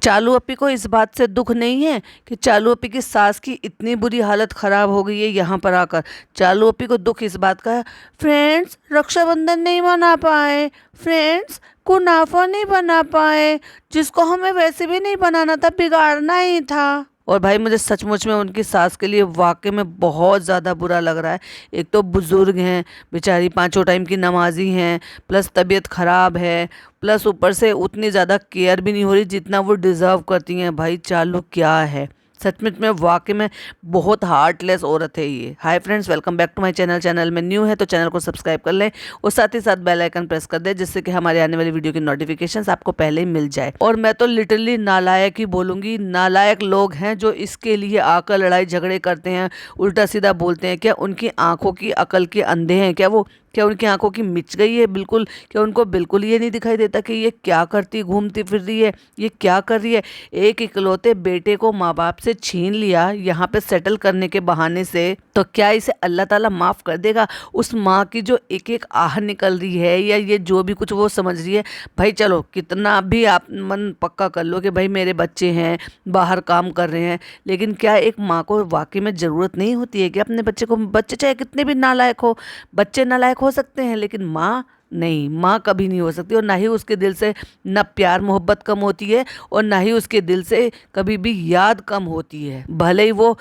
चालू अपी को इस बात से दुख नहीं है कि चालू अपी की सास की इतनी बुरी हालत खराब हो गई है यहाँ पर आकर। चालू अपी को दुख इस बात का है, फ्रेंड्स रक्षाबंधन नहीं मना पाए, फ्रेंड्स कुनाफा नहीं बना पाए, जिसको हमें वैसे भी नहीं बनाना था, बिगाड़ना ही था। और भाई मुझे सचमुच में उनकी सास के लिए वाकई में बहुत ज़्यादा बुरा लग रहा है। एक तो बुज़ुर्ग हैं बेचारी, 5 टाइम की नमाजी हैं, प्लस तबीयत ख़राब है, प्लस ऊपर से उतनी ज़्यादा केयर भी नहीं हो रही जितना वो डिज़र्व करती हैं। भाई चालू क्या है, सचमुच में वाकई में बहुत हार्टलेस औरत है ये। Hi friends, welcome back to my channel में न्यू है तो चैनल को सब्सक्राइब कर लें और साथ ही साथ बेल आइकन प्रेस कर दें, जिससे कि हमारे आने वाली वीडियो की नोटिफिकेशंस आपको पहले ही मिल जाए। और मैं तो लिटरली नालायक ही बोलूँगी, नालायक लोग हैं जो इसके लिए आकर लड़ाई झगड़े करते हैं, उल्टा सीधा बोलते हैं। क्या उनकी आंखों की अकल के अंधे हैं क्या वो? क्या उनकी आंखों की मिच गई है बिल्कुल? क्या उनको बिल्कुल ये नहीं दिखाई देता कि ये क्या करती घूमती फिर रही है, ये क्या कर रही है? एक इकलौते बेटे को माँ बाप से छीन लिया यहाँ पे सेटल करने के बहाने से, तो क्या इसे अल्लाह ताला माफ़ कर देगा? उस माँ की जो एक एक आह निकल रही है या ये जो भी कुछ वो समझ रही है, भाई चलो कितना भी आप मन पक्का कर लो कि भाई मेरे बच्चे हैं, बाहर काम कर रहे हैं, लेकिन क्या एक माँ को वाकई में ज़रूरत नहीं होती है कि अपने बच्चे को, बच्चे चाहे कितने भी नालायक हो, बच्चे नालायक हो सकते हैं लेकिन माँ नहीं, माँ कभी नहीं हो सकती। और ना ही उसके दिल से न प्यार मोहब्बत कम होती है और ना ही उसके दिल से कभी भी याद कम होती है। भले ही वो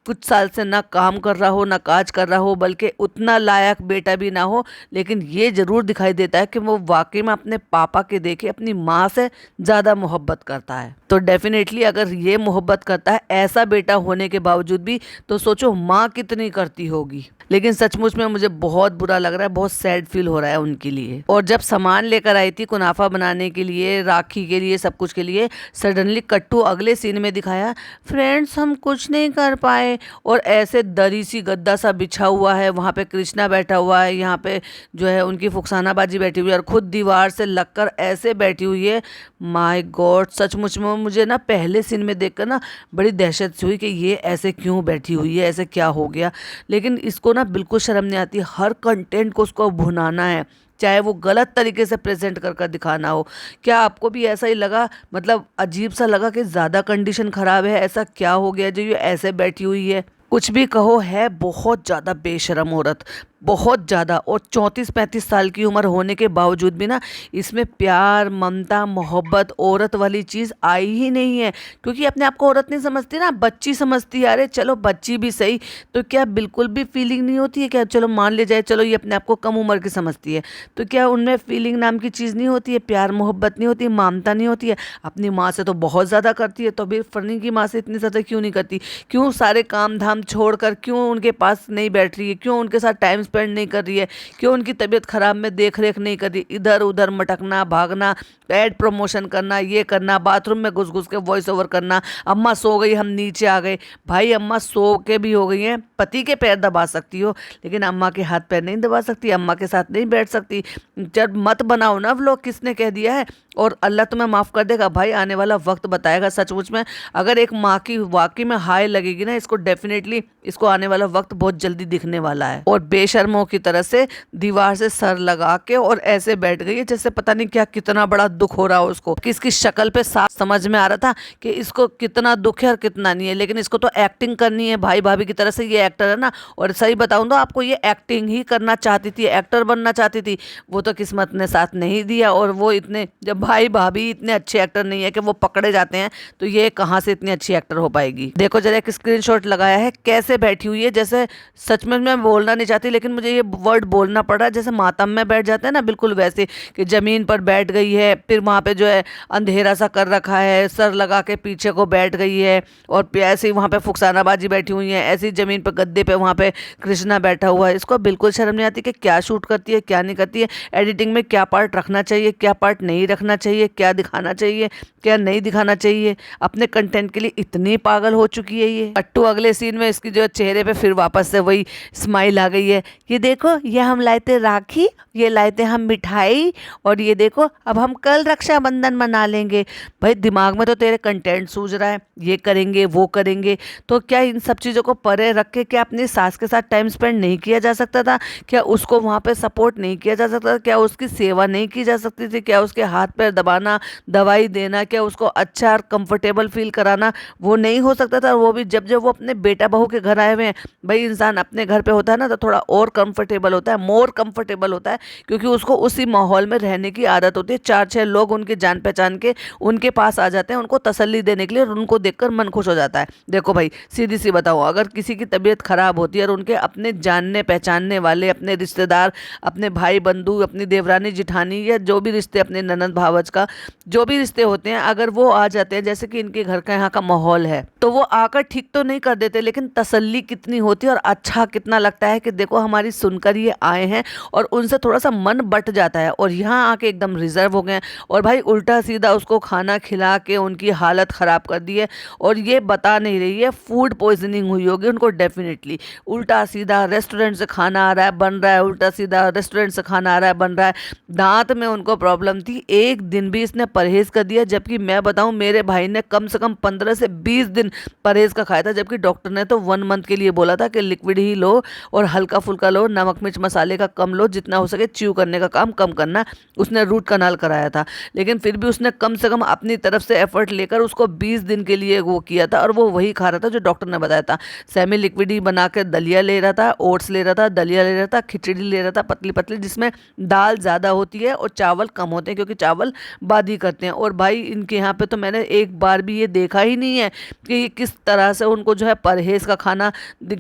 कुछ साल से ना काम कर रहा हो ना काज कर रहा हो, बल्कि उतना लायक बेटा भी ना हो, लेकिन ये ज़रूर दिखाई देता है कि वो वाकई में अपने पापा के देखे अपनी माँ से ज़्यादा मोहब्बत करता है। तो डेफिनेटली अगर ये मोहब्बत करता है ऐसा बेटा होने के बावजूद भी, तो सोचो माँ कितनी करती होगी। लेकिन सचमुच में मुझे बहुत बुरा लग रहा है, बहुत सैड फील हो रहा है उनके लिए। और जब सामान लेकर आई थी कुनाफा बनाने के लिए, राखी के लिए, सब कुछ के लिए, सडनली कट्टू अगले सीन में दिखाया, फ्रेंड्स हम कुछ नहीं कर पाए, और ऐसे दरी सी गद्दा सा बिछा हुआ है, वहाँ पे कृष्णा बैठा हुआ है, यहाँ पे जो है उनकी फुकसाना बाजी बैठी हुई है और खुद दीवार से लगकर ऐसे बैठी हुई है। माय गॉड, सचमुच में मुझे ना पहले सीन में देखकर ना बड़ी दहशत सी हुई कि ये ऐसे क्यों बैठी हुई है, ऐसे क्या हो गया। लेकिन इसको ना बिल्कुल शर्म नहीं आती, हर कंटेंट को उसको भुनाना है, चाहे वो गलत तरीके से प्रेजेंट कर दिखाना हो। क्या आपको भी ऐसा ही लगा, मतलब अजीब सा लगा कि ज़्यादा कंडीशन ख़राब है, ऐसा क्या हो गया जो ये ऐसे बैठी हुई है? कुछ भी कहो, है बहुत ज़्यादा बेशरम औरत, बहुत ज़्यादा। और 34-35 साल की उम्र होने के बावजूद भी ना इसमें प्यार, ममता, मोहब्बत, औरत वाली चीज़ आई ही नहीं है, क्योंकि अपने आप को औरत नहीं समझती ना, बच्ची समझती है। अरे चलो बच्ची भी सही, तो क्या बिल्कुल भी फीलिंग नहीं होती है क्या? चलो मान ले जाए, चलो ये अपने आप को कम उम्र की समझती है, तो क्या उनमें फीलिंग नाम की चीज़ नहीं होती है? प्यार मोहब्बत नहीं होती, ममता नहीं होती है? अपनी माँ से तो बहुत ज़्यादा करती है, तो अभी फरनी की माँ से इतनी ज़्यादा क्यों नहीं करती? क्यों सारे काम धाम छोड़कर क्यों उनके पास नहीं बैठ रही है? क्यों उनके साथ टाइम स्पेंड नहीं कर रही है? क्यों उनकी तबीयत खराब में देख रेख नहीं कर रही? इधर उधर मटकना, भागना, एड प्रमोशन करना, ये करना, बाथरूम में घुस घुस के वॉइस ओवर करना, अम्मा सो गई हम नीचे आ गए। भाई अम्मा सो के भी हो गई हैं, पति के पैर दबा सकती हो लेकिन अम्मा के हाथ पैर नहीं दबा सकती, अम्मा के साथ नहीं बैठ सकती। जब मत बनाओ ना व्लॉग, किसने कह दिया है? और अल्लाह तुम्हें माफ़ कर देगा भाई, आने वाला वक्त बताएगा सचमुच में। अगर एक माँ की वाकई में हाय लगेगी ना इसको, डेफिनेटली इसको आने वाला वक्त बहुत जल्दी दिखने वाला है। और बेशर्मों की तरह से दीवार से सर लगा के और ऐसे बैठ गई है जैसे पता नहीं क्या, कितना बड़ा दुख हो रहा हो उसको। किसकी शक्ल पे साफ समझ में आ रहा था कि इसको कितना दुख है और कितना नहीं है, लेकिन इसको तो एक्टिंग करनी है भाई भाभी की तरह से। ये एक्टर है ना, और सही बताऊं तो आपको ये एक्टिंग ही करना चाहती थी, एक्टर बनना चाहती थी, वो तो किस्मत ने साथ नहीं दिया। और वो इतने, जब भाई भाभी इतने अच्छे एक्टर नहीं है कि वो पकड़े जाते हैं, तो ये कहाँ से इतनी अच्छी एक्टर हो पाएगी? देखो जरा एक स्क्रीनशॉट लगाया है, कैसे बैठी हुई है, जैसे सच में मैं बोलना नहीं चाहती लेकिन मुझे ये वर्ड बोलना पड़ रहा है, जैसे मातम में बैठ जाते हैं ना, बिल्कुल वैसे कि जमीन पर बैठ गई है, फिर वहाँ पे जो है अंधेरा सा कर रखा है, सर लगा के पीछे को बैठ गई है, और ऐसे ही वहाँ पे फुकसाना बाजी बैठी हुई है, ऐसी जमीन पर गद्दे पे वहाँ पे कृष्णा बैठा हुआ है। इसको बिल्कुल शर्म नहीं आती कि क्या शूट करती है क्या नहीं करती है, एडिटिंग में क्या पार्ट रखना चाहिए क्या पार्ट नहीं रखना चाहिए, क्या दिखाना चाहिए क्या नहीं दिखाना चाहिए। अपने कंटेंट के लिए इतनी पागल हो चुकी है ये। कट्टू अगले सीन में इसकी जो चेहरे पे फिर वापस से वही स्माइल आ गई है ये देखो ये हम लाए थे राखी, ये लाए थे हम मिठाई, और ये देखो अब हम कल रक्षाबंधन मना लेंगे। भाई दिमाग में तो तेरे कंटेंट सूझ रहा है, ये करेंगे वो करेंगे, तो क्या इन सब चीज़ों को परे रख के क्या अपनी सास के साथ टाइम स्पेंड नहीं किया जा सकता था? क्या उसको वहाँ पे सपोर्ट नहीं किया जा सकता था? क्या उसकी सेवा नहीं की जा सकती थी? क्या उसके हाथ पैर दबाना, दवाई देना, क्या उसको अच्छा और कंफर्टेबल फील कराना वो नहीं हो सकता था? वो भी जब जब वो अपने बेटा बहू के घर आए हुए हैं। भाई इंसान अपने घर पे होता है ना तो थोड़ा और कंफर्टेबल होता है, मोर कंफर्टेबल होता है, क्योंकि उसको उसी माहौल में रहने की आदत होती है। 4-6 लोग उनके जान पहचान के उनके पास आ जाते हैं उनको तसल्ली देने के लिए, और उनको देखकर मन खुश हो जाता है। देखो भाई सीधी सी बताओ, अगर किसी की तबीयत खराब होती है और उनके अपने जानने पहचानने वाले, अपने रिश्तेदार, अपने भाई बंधु, अपनी देवरानी जिठानी, या जो भी रिश्ते, अपने ननद भावज का जो भी रिश्ते होते हैं, अगर वो आ जाते हैं, जैसे कि इनके घर का यहाँ का माहौल है, तो वो आकर ठीक तो नहीं कर देते, लेकिन तसल्ली कितनी होती है और अच्छा कितना लगता है कि देखो हमारी सुनकर ये आए हैं, और उनसे थोड़ा सा मन बट जाता है। और यहाँ आके एकदम रिजर्व हो गए हैं, और भाई उल्टा सीधा उसको खाना खिला के उनकी हालत ख़राब कर दी है। और ये बता नहीं रही है फूड पॉइजनिंग हुई होगी उनको डेफिनेटली। उल्टा सीधा रेस्टोरेंट से खाना आ रहा है बन रहा है, उल्टा सीधा रेस्टोरेंट से खाना आ रहा है बन रहा है। दांत में उनको प्रॉब्लम थी, एक दिन भी इसने परहेज कर दिया, जबकि मैं बताऊं मेरे भाई ने कम से कम 15 से 20 दिन परहेज का खाया था, जबकि डॉक्टर ने तो 1 मंथ के लिए बोला था कि लिक्विड ही लो और हल्का फुल्का लो, नमक मिर्च मसाले का कम लो, जितना हो सके च्यू करने का काम कम करना। उसने रूट कनाल कराया था, लेकिन फिर भी उसने कम से कम अपनी तरफ से एफर्ट लेकर उसको 20 दिन के लिए वो किया था, और वो वही खा रहा था जो डॉक्टर ने बताया था। सेमी लिक्विड ही बना के दलिया ले रहा था, ओट्स ले रहा था, दलिया ले रहा था, खिचड़ी ले रहा था पतली पतली, जिसमें दाल ज़्यादा होती है और चावल कम होते हैं, क्योंकि चावल बादी करते हैं। और भाई इनके यहाँ पे तो मैंने एक बार भी ये देखा ही नहीं है कि ये किस तरह से उनको जो है परहेज का खाना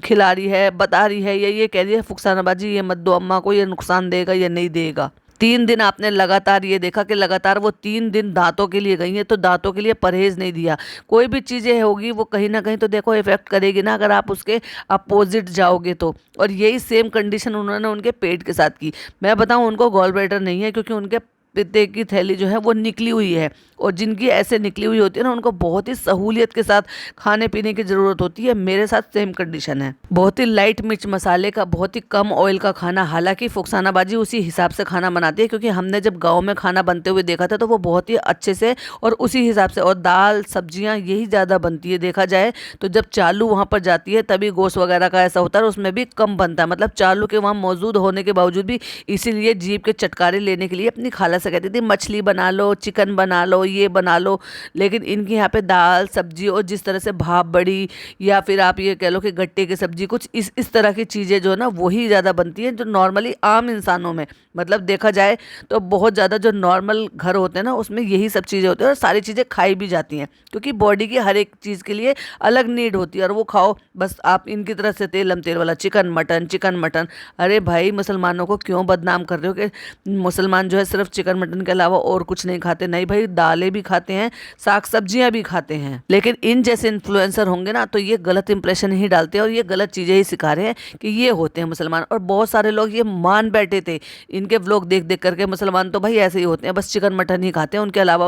खिला रही है, बता रही है, ये कह रही है फुकसानाबाजी ये मत दो अम्मा को, ये नुकसान देगा, ये नहीं देगा। 3 दिन आपने लगातार ये देखा कि लगातार वो 3 दिन दांतों के लिए गई हैं, तो दांतों के लिए परहेज नहीं दिया। कोई भी चीज़ें होगी वो कहीं ना कहीं तो देखो इफेक्ट करेगी ना, अगर आप उसके अपोजिट जाओगे तो। और यही सेम कंडीशन उन्होंने उनके पेट के साथ की। मैं बताऊं उनको गॉल ब्लैडर नहीं है, क्योंकि उनके पित्ते की थैली जो है वो निकली हुई है, और जिनकी ऐसे निकली हुई होती है ना उनको बहुत ही सहूलियत के साथ खाने पीने की ज़रूरत होती है। मेरे साथ सेम कंडीशन है, बहुत ही लाइट मिर्च मसाले का, बहुत ही कम ऑयल का खाना। हालांकि फुकसानाबाजी उसी हिसाब से खाना बनाती है, क्योंकि हमने जब गाँव में खाना बनते हुए देखा था तो वो बहुत ही अच्छे से और उसी हिसाब से, और दाल सब्जियाँ यही ज़्यादा बनती है देखा जाए तो। जब चालू वहाँ पर जाती है तभी गोश्त वगैरह का ऐसा होता है, और उसमें भी कम बनता है, मतलब चालू के वहाँ मौजूद होने के बावजूद भी। इसीलिए जीभ के चटकारे लेने के लिए अपनी खाला से कहती थी मछली बना लो, चिकन बना लो, ये बना लो। लेकिन इनके यहाँ पे दाल सब्जी, और जिस तरह से भाप बड़ी, या फिर आप ये कह लो कि गट्टे की सब्जी, कुछ इस तरह की चीज़ें जो है ना वही ज़्यादा बनती हैं, जो नॉर्मली आम इंसानों में, मतलब देखा जाए तो बहुत ज़्यादा जो नॉर्मल घर होते हैं ना उसमें यही सब चीज़ें होती हैं, और सारी चीज़ें खाई भी जाती हैं, क्योंकि बॉडी की हर एक चीज़ के लिए अलग नीड होती है, और वो खाओ बस। आप इनकी तरह से तेलम तेल वाला चिकन मटन, चिकन मटन। अरे भाई मुसलमानों को क्यों बदनाम कर रहे हो कि मुसलमान जो है सिर्फ चिकन मटन के अलावा और कुछ नहीं खाते? नहीं भाई, दालें भी खाते हैं, साग सब्जियां भी खाते हैं। लेकिन इन जैसे इन्फ्लुएंसर होंगे ना तो ये गलत इंप्रेशन ही डालते हैं, और ये गलत चीज़ें ही सिखा रहे हैं कि ये होते हैं मुसलमान। और बहुत सारे लोग ये मान बैठे थे इनके व्लॉग देख देख करके, मुसलमान तो भाई ऐसे ही होते हैं, बस चिकन मटन ही खाते हैं, उनके अलावा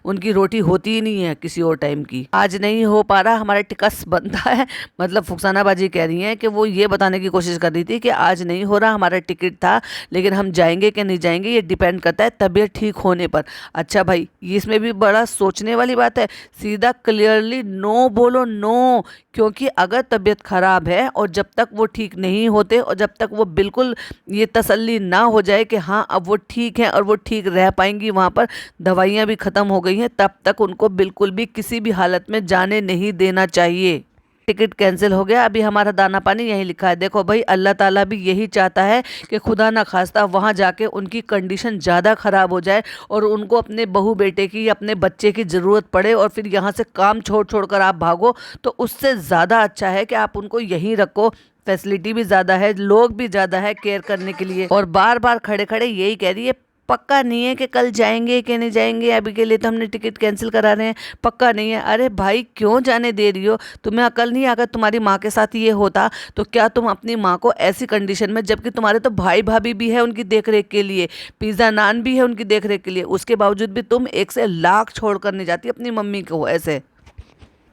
उनकी रोटी होती ही नहीं है किसी और टाइम की। आज नहीं हो पा रहा, हमारा टिकस बनता है। मतलब फुकसानाबाजी कह रही हैं कि वो ये बताने की कोशिश कर रही थी कि आज नहीं हो रहा, हमारा टिकट था, लेकिन हम जाएंगे कि नहीं जाएंगे ये डिपेंड करता है तबीयत ठीक होने पर। अच्छा भाई, इसमें भी बड़ा सोचने वाली बात है। सीधा क्लियरली नो बोलो, नो। क्योंकि अगर तबीयत खराब है और जब तक वो ठीक नहीं होते, और जब तक वो बिल्कुल ये तसल्ली ना हो जाए कि हाँ अब वो ठीक है और वो ठीक रह पाएंगी, वहाँ पर दवाइयाँ भी ख़त्म हो गई हैं, तब तक उनको बिल्कुल भी किसी भी हालत में जाने नहीं देना चाहिए। टिकट कैंसिल हो गया, अभी हमारा दाना पानी यही लिखा है। देखो भाई, अल्लाह ताला भी यही चाहता है कि खुदा ना खास्ता वहाँ जाके उनकी कंडीशन ज़्यादा ख़राब हो जाए, और उनको अपने बहू बेटे की, अपने बच्चे की ज़रूरत पड़े, और फिर यहाँ से काम छोड़ छोड़ कर आप भागो। तो उससे ज़्यादा अच्छा है कि आप उनको यहीं रखो। फैसिलिटी भी ज़्यादा है, लोग भी ज़्यादा है केयर करने के लिए। और बार बार खड़े खड़े यही कह रही है, पक्का नहीं है कि कल जाएंगे कि नहीं जाएंगे, अभी के लिए तो हमने टिकट कैंसिल करा रहे हैं, पक्का नहीं है। अरे भाई क्यों जाने दे रही हो? तुम्हें अकल नहीं? अगर तुम्हारी माँ के साथ ये होता तो क्या तुम अपनी माँ को ऐसी कंडीशन में, जबकि तुम्हारे तो भाई भाभी भी है उनकी देख रेख के लिए, पिज़्ज़ा नान भी है उनकी देख रेख के लिए, उसके बावजूद भी तुम 1 से लाख छोड़ कर नहीं जाती अपनी मम्मी को ऐसे।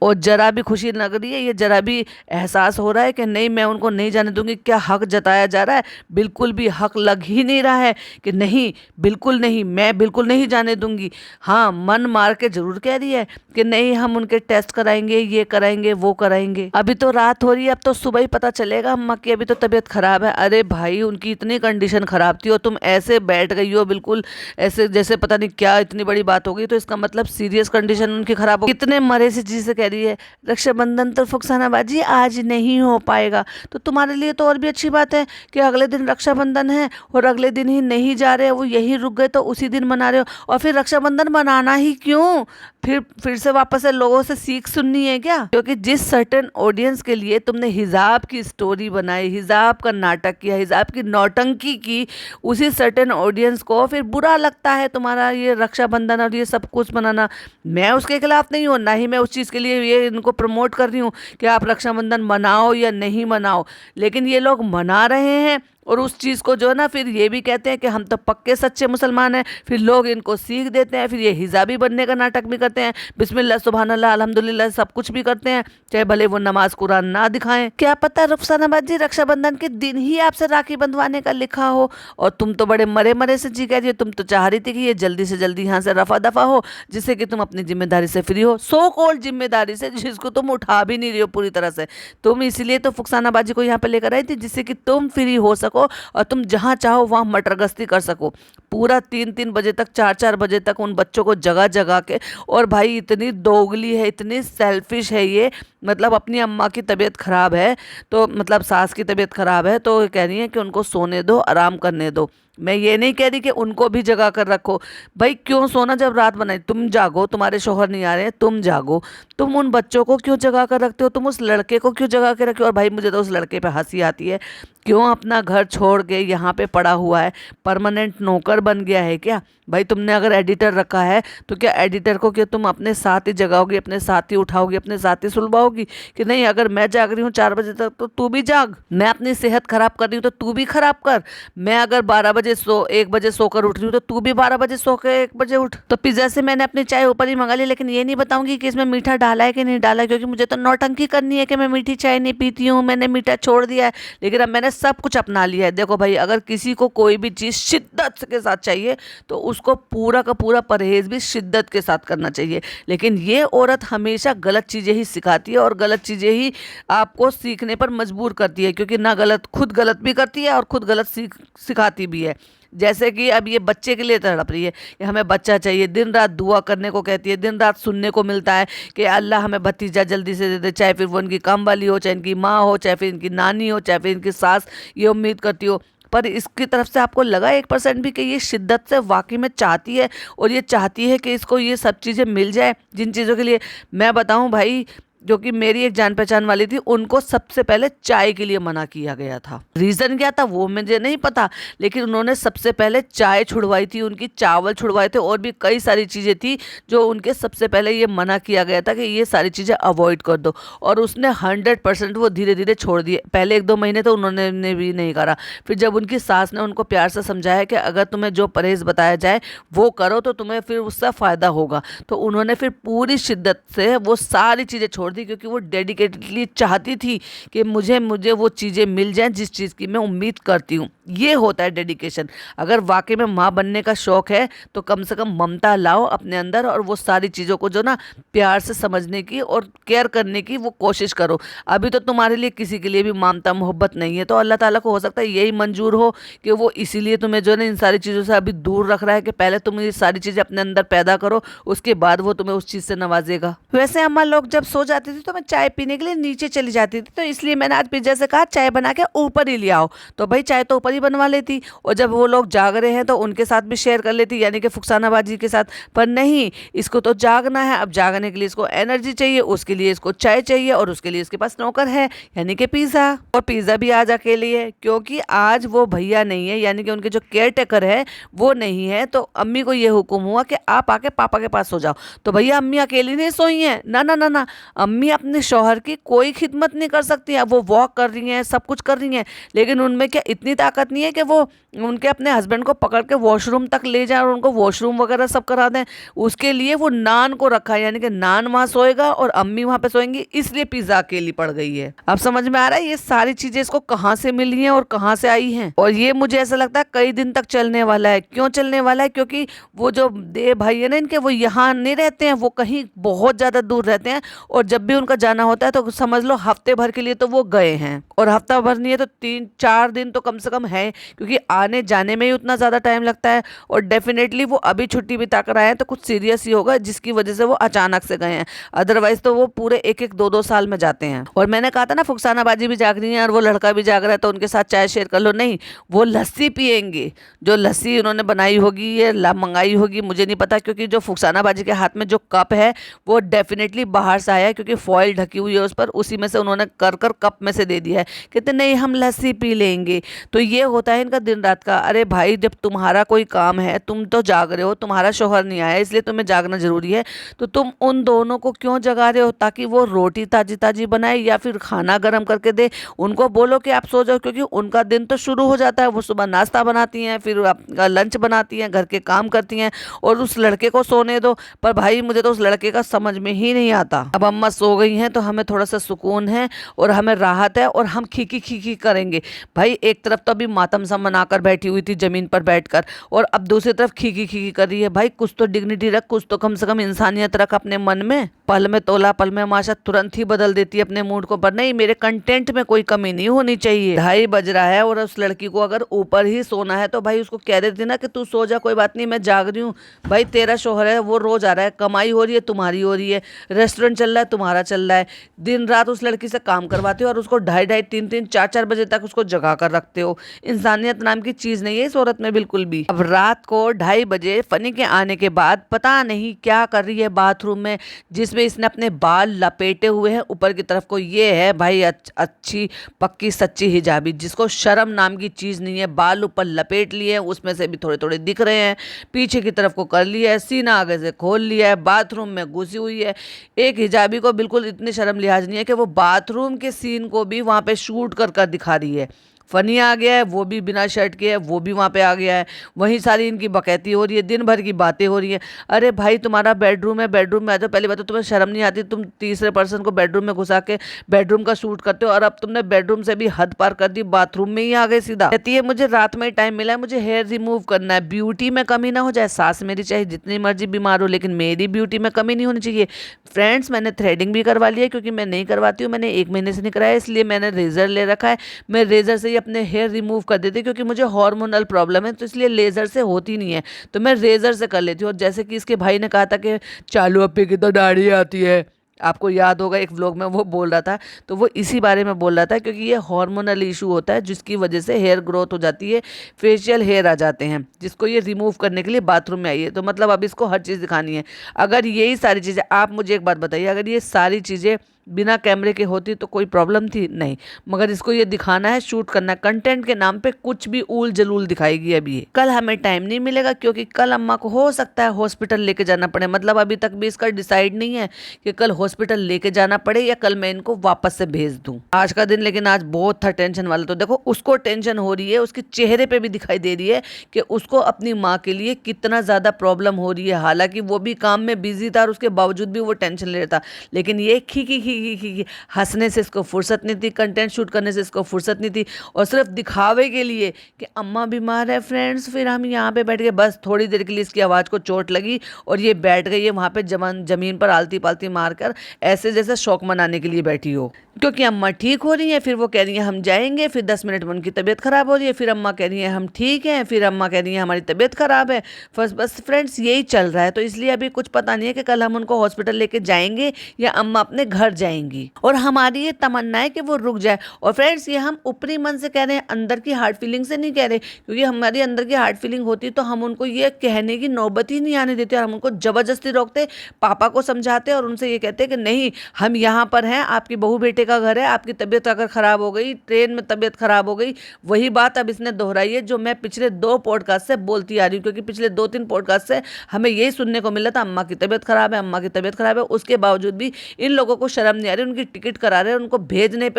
और जरा भी खुशी लग रही है, ये जरा भी एहसास हो रहा है कि नहीं मैं उनको नहीं जाने दूंगी। क्या हक जताया जा रहा है, बिल्कुल भी हक लग ही नहीं रहा है कि नहीं, बिल्कुल नहीं, मैं बिल्कुल नहीं जाने दूंगी। हाँ, मन मार के जरूर कह रही है कि नहीं हम उनके टेस्ट कराएंगे, ये कराएंगे, वो कराएंगे। अभी तो रात हो रही है, अब तो सुबह ही पता चलेगा अम्मा की अभी तो तबीयत खराब है। अरे भाई, उनकी इतनी कंडीशन खराब थी और तुम ऐसे बैठ गई हो बिल्कुल ऐसे जैसे पता नहीं क्या इतनी बड़ी बात हो गई। तो इसका मतलब सीरियस कंडीशन उनकी खराब हो, कितने मरे से चीज से कह रही है रक्षाबंधन तो फुकसाना बाजी आज नहीं हो पाएगा। तो तुम्हारे लिए तो और भी अच्छी बात है कि अगले दिन रक्षाबंधन है और अगले दिन ही नहीं जा रहे, वो यही रुक गए तो उसी दिन मना रहे हो। और फिर रक्षाबंधन मनाना ही क्यों, फिर से वापस से लोगों से सीख सुननी है क्या? क्योंकि जिस सर्टेन ऑडियंस के लिए तुमने हिजाब की स्टोरी बनाई, हिजाब का नाटक किया, हिजाब की नौटंकी की, उसी सर्टेन ऑडियंस को फिर बुरा लगता है तुम्हारा ये रक्षाबंधन और ये सब कुछ मनाना। मैं उसके खिलाफ नहीं हूँ, ना ही मैं उस चीज़ के लिए ये इनको प्रमोट कर रही हूँ कि आप रक्षाबंधन मनाओ या नहीं मनाओ, लेकिन ये लोग मना रहे हैं और उस चीज़ को जो है ना फिर ये भी कहते हैं कि हम तो पक्के सच्चे मुसलमान हैं। फिर लोग इनको सीख देते हैं, फिर ये हिजाबी बनने का नाटक भी करते हैं, बिस्मिल्लाह सुभान अल्लाह अल्हम्दुलिल्लाह सब कुछ भी करते हैं, चाहे भले वो नमाज कुरान ना दिखाएं। क्या पता रुखसानाबाद जी रक्षाबंधन के दिन ही आपसे राखी बंधवाने का लिखा हो, और तुम तो बड़े मरे मरे से जी कह रही हो, तुम तो चाह रही थी कि ये जल्दी से जल्दी यहाँ से रफा दफा हो, जिससे कि तुम अपनी जिम्मेदारी से फ्री हो, सो कॉल्ड जिम्मेदारी से जिसको तुम उठा भी नहीं रही हो पूरी तरह से। तुम इसलिए तो फुकसाना बाजी को यहाँ पे लेकर आई थी जिससे कि तुम फ्री हो सको और तुम जहाँ चाहो वहाँ मटर गश्ती कर सको पूरा 3-3 बजे तक, 4-4 बजे तक उन बच्चों को जगा जगा के। और भाई इतनी दोगली है, इतनी सेल्फिश है ये, मतलब अपनी अम्मा की तबीयत खराब है तो मतलब सास की तबीयत खराब है तो कह रही है कि उनको सोने दो, आराम करने दो। मैं ये नहीं कह रही कि उनको भी जगा कर रखो, भाई क्यों सोना जब रात बनाई, तुम जागो, तुम्हारे शोहर नहीं आ रहे हैं, तुम जागो। तुम उन बच्चों को क्यों जगा कर रखते हो, तुम उस लड़के को क्यों जगा के रखे हो? और भाई मुझे तो उस लड़के पे हंसी आती है, क्यों अपना घर छोड़ के यहाँ पे पड़ा हुआ है, परमानेंट नौकर बन गया है क्या? भाई तुमने अगर एडिटर रखा है तो क्या एडिटर को क्या तुम अपने साथ ही जगाओगी, अपने साथ ही उठाओगी, अपने साथ ही सुलभाओगी कि नहीं अगर मैं जाग रही हूँ 4 बजे तक तो तू भी जाग, मैं अपनी सेहत खराब कर रही हूँ तो तू भी खराब कर, मैं अगर 1 बजे सोकर उठ रही हूँ तो तू भी 12 बजे सो के 1 बजे उठ। तो पिज्जा से मैंने अपनी चाय ऊपर ही मंगा ली, लेकिन ये नहीं बताऊंगी कि इसमें मीठा डाला है कि नहीं डाला है, क्योंकि मुझे तो नौटंकी करनी है कि मैं मीठी चाय नहीं पीती हूँ, मैंने मीठा छोड़ दिया है। लेकिन अब मैंने सब कुछ अपना लिया है। देखो भाई, अगर किसी को कोई भी चीज़ शिद्दत के साथ चाहिए तो उसको पूरा का पूरा परहेज भी शिद्दत के साथ करना चाहिए। लेकिन ये औरत हमेशा गलत चीज़ें ही सिखाती है और गलत चीज़ें ही आपको सीखने पर मजबूर करती है, क्योंकि ना खुद गलत भी करती है और खुद गलत सिखाती भी है। जैसे कि अब ये बच्चे के लिए तड़प रही है कि हमें बच्चा चाहिए, दिन रात दुआ करने को कहती है, दिन रात सुनने को मिलता है कि अल्लाह हमें भतीजा जल्दी से दे दे, चाहे फिर वो इनकी काम वाली हो, चाहे इनकी माँ हो, चाहे फिर इनकी नानी हो, चाहे फिर इनकी सास, ये उम्मीद करती हो। पर इसकी तरफ से आपको लगा 1% भी कि ये शिद्दत से वाकई में चाहती है और ये चाहती है कि इसको ये सब चीज़ें मिल जाए जिन चीज़ों के लिए मैं बताऊं भाई, जो कि मेरी एक जान पहचान वाली थी, उनको सबसे पहले चाय के लिए मना किया गया था। रीज़न क्या था वो मुझे नहीं पता, लेकिन उन्होंने सबसे पहले चाय छुड़वाई थी, उनकी चावल छुड़वाए थे और भी कई सारी चीज़ें थी जो उनके सबसे पहले ये मना किया गया था कि ये सारी चीज़ें अवॉइड कर दो। और उसने 100% वो धीरे धीरे छोड़ दिए। पहले 1-2 महीने तो उन्होंने भी नहीं करा। फिर जब उनकी सास ने उनको प्यार से समझाया कि अगर तुम्हें जो परहेज़ बताया जाए वो करो तो तुम्हें फिर उससे फ़ायदा होगा, तो उन्होंने फिर पूरी शिद्दत से वो सारी चीज़ें छोड़ दी, क्योंकि वो डेडिकेटेडली चाहती थी कि मुझे वो चीज़ें मिल जाएं जिस चीज़ की मैं उम्मीद करती हूँ। ये होता है डेडिकेशन। अगर वाकई में माँ बनने का शौक है तो कम से कम ममता लाओ अपने अंदर और वो सारी चीज़ों को जो ना प्यार से समझने की और केयर करने की वो कोशिश करो। अभी तो तुम्हारे लिए किसी के लिए भी ममता मोहब्बत नहीं है, तो अल्लाह ताला को हो सकता है यही मंजूर हो कि वो इसीलिए तुम्हें जो ना इन सारी चीज़ों से अभी दूर रख रहा है कि पहले तुम ये सारी चीज़ें अपने अंदर पैदा करो, उसके बाद वो तुम्हें उस चीज़ से नवाजेगा। वैसे अम्मा लोग जब सो जाती थी तो मैं चाय पीने के लिए नीचे चली जाती थी, तो इसलिए मैंने आज पिज्जा से कहा चाय बना के ऊपर ही ले आओ। तो भाई चाय तो ऊपर ही बनवा लेती और जब वो लोग जाग रहे हैं तो उनके साथ भी शेयर कर लेती, यानी कि फुकसाना बाजी के साथ। पर नहीं, इसको तो जागना है, अब जागने के लिए इसको एनर्जी चाहिए, उसके लिए इसको चाय चाहिए और उसके लिए इसके पास नौकर है यानी कि पिज़्ज़ा। और पिज़्ज़ा भी आज अकेले है क्योंकि आज वो भैया नहीं है, यानी कि उनके जो केयर टेकर है वो नहीं है। तो अम्मी को ये हुक्म हुआ कि आप आके पापा के पास सो जाओ। तो भैया अम्मी अकेली नहीं सोई हैं, ना ना ना ना, अम्मी अपने शौहर की कोई खिदमत नहीं कर सकती है। वो वॉक कर रही हैं, सब कुछ कर रही हैं, लेकिन उनमें क्या इतनी ताकत नहीं है कि वो उनके अपने हस्बैंड को पकड़ के वॉशरूम तक ले जाए और उनको वॉशरूम वगैरह सब करा दें। उसके लिए वो नान को रखा है, यानी कि नान वहाँ सोएगा और अम्मी वहाँ पे सोएंगी, इसलिए पिज्जा अकेली पड़ गई है। अब समझ में आ रहा है ये सारी चीजें इसको कहाँ से मिली हैं और कहाँ से आई हैं। और ये मुझे ऐसा लगता है कई दिन तक चलने वाला है। क्यों चलने वाला है? क्योंकि वो जो देव भाई है ना इनके, वो यहाँ नहीं रहते हैं, वो कहीं बहुत ज्यादा दूर रहते हैं। और जब भी उनका जाना होता है तो समझ लो हफ्ते भर के लिए तो वो गए हैं, और हफ्ता भर नहीं है तो 3-4 दिन तो कम से कम है, क्योंकि आने जाने में ही उतना ज़्यादा टाइम लगता है। और डेफिनेटली वो अभी छुट्टी बिता कर आए हैं तो कुछ सीरियस ही होगा जिसकी वजह से वो अचानक से गए हैं। अदरवाइज तो वो पूरे 1-1 2-2 साल में जाते हैं। और मैंने कहा था ना फुकसाना बाजी भी जाग रही है और वो लड़का भी जाग रहा है, तो उनके साथ चाय शेयर कर लो। नहीं, वो लस्सी पियेंगे, जो लस्सी उन्होंने बनाई होगी या मंगाई होगी मुझे नहीं पता, क्योंकि जो फुकसाना बाजी के हाथ में जो कप है वो डेफिनेटली बाहर से आया है, क्योंकि फॉइल ढकी हुई है उस पर, उसी में से उन्होंने कर कर कप में से दे दिया है। कहते नहीं हम लस्सी पी लेंगे। तो ये होता है इनका दिन रात का। अरे भाई जब तुम्हारा कोई काम है, तुम तो जाग रहे हो, तुम्हारा शौहर नहीं आया इसलिए तुम्हें जागना जरूरी है, तो तुम उन दोनों को क्यों जगा रहे हो? ताकि वो रोटी ताजी ताजी बनाए या फिर खाना गर्म करके दे। उनको बोलो कि आप सो जाओ, क्योंकि उनका दिन तो शुरू हो जाता है। वो सुबह नाश्ता बनाती हैं, फिर आपका लंच बनाती हैं, घर के काम करती हैं, और उस लड़के को सोने दो। पर भाई मुझे तो उस लड़के का समझ में ही नहीं आता। अब अम्मा सो गई हैं तो हमें थोड़ा सा सुकून है और हमें राहत है, और हम खीखी खीखी करेंगे। भाई एक तरफ तो अभी मातम सा मनाकर बैठी हुई थी जमीन पर बैठकर, और अब दूसरी तरफ खीखी खीखी कर रही है। भाई कुछ तो डिग्निटी रख, कुछ तो कम से कम इंसानियत रख अपने मन में। पल में तोला पल में माशा तुरंत ही बदल देती है अपने मूड को। पर नहीं, मेरे कंटेंट में कोई कमी नहीं होनी चाहिए। 2:30 बज रहा है और उस लड़की को अगर ऊपर ही सोना है तो भाई उसको कह देती ना कि तू सो जा, कोई बात नहीं मैं जाग रही हूँ। भाई तेरा शोहर है, वो रोज आ रहा है, कमाई हो रही है तुम्हारी हो रही है, रेस्टोरेंट चल रहा है तुम्हारा चल रहा है, दिन रात उस लड़की से काम करवाते हो और उसको 2:30 3-3 4-4 बजे तक उसको जगा कर रखते हो। इंसानियत नाम की चीज नहीं है इस औरत में बिल्कुल भी। अब रात को 2:30 बजे फनी के आने के बाद पता नहीं क्या कर रही है बाथरूम में, जिसमें इसने अपने बाल लपेटे हुए हैं ऊपर की तरफ को। ये है भाई अच्छी पक्की सच्ची हिजाबी, जिसको शर्म नाम की चीज नहीं है। बाल ऊपर लपेट लिए हैं, उसमें से भी थोड़े थोड़े दिख रहे हैं, पीछे की तरफ को कर लिया है, सीना आगे से खोल लिया है, बाथरूम में घुसी हुई है। एक हिजाबी को बिल्कुल इतनी शर्म लिहाज नहीं है कि वो बाथरूम के सीन को भी वहां पे शूट कर कर दिखा रही है। फनी आ गया है, वो भी बिना शर्ट के है, वो भी वहाँ पे आ गया है। वहीं सारी इनकी बकैती हो रही है, दिन भर की बातें हो रही हैं। अरे भाई तुम्हारा बेडरूम है, बेडरूम में आ जाओ। पहली बात तो तुम्हें शर्म नहीं आती, तुम तीसरे पर्सन को बेडरूम में घुसा के बेडरूम का शूट करते हो, और अब तुमने बेडरूम से भी हद पार कर दी, बाथरूम में ही आ गए सीधा। कहती है मुझे रात में ही टाइम मिला है, मुझे हेयर रिमूव करना है, ब्यूटी में कमी ना हो जाए। सास मेरी चाहे जितनी मर्जी बीमार हो, लेकिन मेरी ब्यूटी में कमी नहीं होनी चाहिए। फ्रेंड्स मैंने थ्रेडिंग भी करवा लिया है, क्योंकि मैं नहीं करवाती हूँ, मैंने 1 महीने से नहीं कराया, इसलिए मैंने रेजर ले रखा है। मैं रेजर से ही अपने हेयर रिमूव कर देती, क्योंकि मुझे हार्मोनल प्रॉब्लम है, तो इसलिए लेजर से होती नहीं है, तो मैं रेजर से कर लेती हूँ। और जैसे कि इसके भाई ने कहा था कि चालू अप्पी की तो दाढ़ी आती है, आपको याद होगा एक व्लॉग में वो बोल रहा था, तो वो इसी बारे में बोल रहा था, क्योंकि ये हार्मोनल इशू होता है जिसकी वजह से हेयर ग्रोथ हो जाती है, फेशियल हेयर आ जाते हैं, जिसको ये रिमूव करने के लिए बाथरूम में आई है। तो मतलब अब इसको हर चीज़ दिखानी है। अगर यही सारी चीज़ें, आप मुझे एक बात बताइए, अगर ये सारी चीज़ें बिना कैमरे के होती तो कोई प्रॉब्लम थी? नहीं, मगर इसको ये दिखाना है, शूट करना है, कंटेंट के नाम पे कुछ भी ऊल जलूल दिखाएगी। अभी ये कल हमें टाइम नहीं मिलेगा, क्योंकि कल अम्मा को हो सकता है हॉस्पिटल लेके जाना पड़े। मतलब अभी तक भी इसका डिसाइड नहीं है कि कल हॉस्पिटल लेके जाना पड़े या कल मैं इनको वापस से भेज दूं। आज का दिन लेकिन आज बहुत था टेंशन वाला। तो देखो उसको टेंशन हो रही है, उसके चेहरे पे भी दिखाई दे रही है कि उसको अपनी माँ के लिए कितना ज्यादा प्रॉब्लम हो रही है। हालांकि वो भी काम में बिजी था और उसके बावजूद भी वो टेंशन ले रहा था, लेकिन ये खी हंसने से इसको फुर्सत नहीं थी, कंटेंट शूट करने से इसको फुर्सत नहीं थी, और सिर्फ दिखावे के लिए कि अम्मा बीमार है फ्रेंड्स, फिर हम यहाँ पे बैठ गए। बस थोड़ी देर के लिए इसकी आवाज़ को चोट लगी और ये बैठ गई है वहाँ पे जमीन पर आलती पालती मारकर, ऐसे जैसे शौक मनाने के लिए बैठी हो, क्योंकि अम्मा ठीक हो रही है। फिर वो कह रही है हम जाएंगे, फिर 10 मिनट में उनकी तबीयत खराब हो रही है, फिर अम्मा कह रही है हम ठीक हैं, फिर अम्मा कह रही है हमारी तबीयत खराब है। बस फ्रेंड्स यही चल रहा है। तो इसलिए अभी कुछ पता नहीं है कि कल हम उनको हॉस्पिटल लेके जाएंगे या अम्मा अपने घर जाएंगी, और हमारी ये तमन्ना है कि वो रुक जाए। और फ्रेंड्स ये हम ऊपरी मन से कह रहे हैं, अंदर की हार्ट फीलिंग से नहीं कह रहे, क्योंकि हमारी अंदर की हार्ट फीलिंग होती तो हम उनको ये कहने की नौबत ही नहीं आने देते, और हम उनको जबरदस्ती रोकते, पापा को समझाते और उनसे ये कहते कि नहीं हम यहाँ पर हैं, आपकी बहू बेटे का घर है, आपकी तबीयत अगर खराब हो गई, ट्रेन में तबीयत खराब हो गई, वही बात अब इसने दोहराई है जो मैं पिछले 2 पॉडकास्ट से बोलती आ रही हूँ। क्योंकि पिछले 2-3 पॉडकास्ट से हमें यही सुनने को मिला था, अम्मा की तबीयत खराब है, अम्मा की तबीयत खराब है, उसके बावजूद भी इन लोगों को शर्म शर्म नहीं आ रही, उनकी टिकट करा रहे हैं, उनको भेजने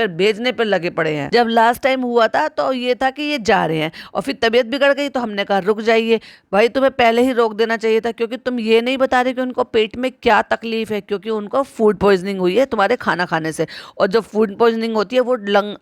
पर लगे पड़े हैं। जब लास्ट टाइम हुआ था तो ये था कि ये जा रहे हैं और फिर तबीयत बिगड़ गई तो हमने कहा रुक जाइए। भाई तुम्हें पहले ही रोक देना चाहिए था, क्योंकि तुम ये नहीं बता रहे कि उनको पेट में क्या तकलीफ है, क्योंकि उनको फूड पॉइजनिंग हुई है तुम्हारे खाना खाने से। और जब फूड पॉइजनिंग होती है वो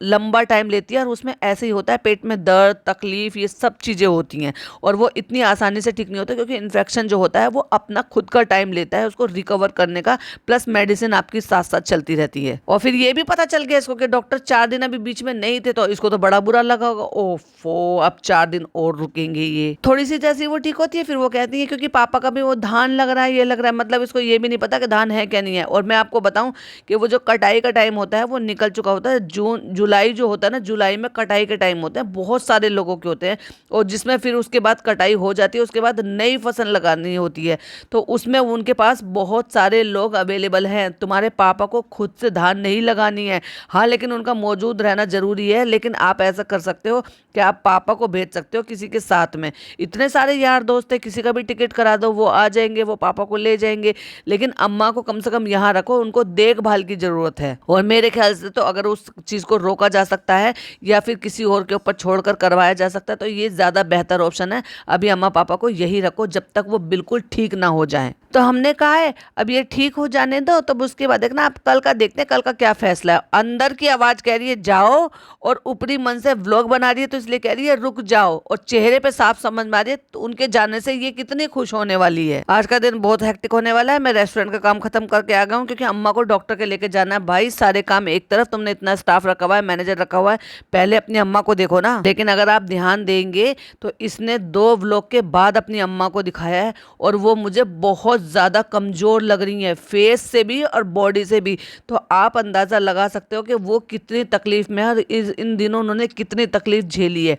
लंबा टाइम लेती है और उसमें ऐसे ही होता है, पेट में दर्द तकलीफ ये सब चीज़ें होती हैं और वो इतनी आसानी से ठीक नहीं होता, क्योंकि इन्फेक्शन जो होता है वो अपना खुद का टाइम लेता है उसको रिकवर करने का, प्लस मेडिसिन आपकी साथ साथ चलती रहती है। और फिर ये भी पता चल गया इसको कि डॉक्टर 4 दिन अभी बीच में नहीं थे, तो इसको तो बड़ा बुरा लगा होगा, ओफो अब 4 दिन और रुकेंगे। ये थोड़ी सी जैसी वो ठीक होती है फिर वो कहती है क्योंकि पापा का भी वो धान लग रहा है, ये लग रहा है, मतलब इसको ये भी नहीं पता कि धान है क्या नहीं है। और मैं आपको बताऊं कि वो जो कटाई का टाइम होता है वो निकल चुका होता है। जुलाई जो होता है ना, जुलाई में कटाई के टाइम होते हैं, बहुत सारे लोगों के होते हैं, और जिसमें फिर उसके बाद कटाई हो जाती है, उसके बाद नई फसल लगानी होती है, तो उसमें उनके पास बहुत सारे लोग अवेलेबल हैं। तुम्हारे पापा को खुद से धान नहीं लगानी है, हाँ, लेकिन उनका मौजूद रहना जरूरी है। लेकिन आप ऐसा कर सकते हो कि आप पापा को भेज सकते हो किसी के साथ में, इतने सारे यार दोस्त है, किसी का भी टिकट करा दो, वो आ जाएंगे, वो पापा को ले जाएंगे। लेकिन अम्मा को कम से कम यहाँ रखो, उनको देखभाल की जरूरत है। और मेरे ख्याल से तो अगर उस चीज को रोका जा सकता है या फिर किसी और के ऊपर छोड़कर करवाया जा सकता है तो ये ज्यादा बेहतर ऑप्शन है। अभी अम्मा पापा को यही रखो जब तक वो बिल्कुल ठीक ना हो जाए। तो हमने कहा है अब ये ठीक हो जाने दो, तब उसके बाद देखना आप कल का देखते हैं कल का क्या फैसला है। अंदर की आवाज कह रही है जाओ, और ऊपरी मन से व्लॉग बना रही है तो इसलिए कह रही है रुक जाओ, और चेहरे पे साफ समझ में आ रही है तो उनके जाने से ये कितनी खुश होने वाली है। आज का दिन बहुत हेक्टिक होने वाला है। मैं रेस्टोरेंट का काम खत्म करके आ गया हूँ क्योंकि अम्मा को डॉक्टर के लेके जाना है। भाई सारे काम एक तरफ, तुमने इतना स्टाफ रखा हुआ है, मैनेजर रखा हुआ है, पहले अपनी अम्मा को देखो ना। लेकिन अगर आप ध्यान देंगे तो इसने 2 व्लॉग के बाद अपनी अम्मा को दिखाया है और वो मुझे बहुत ज्यादा कमजोर लग रही है, फेस से भी और बॉडी से भी। तो आप अंदाजा लगा सकते हो कि वो कितनी तकलीफ में है और इन दिनों उन्होंने कितनी तकलीफ झेली है।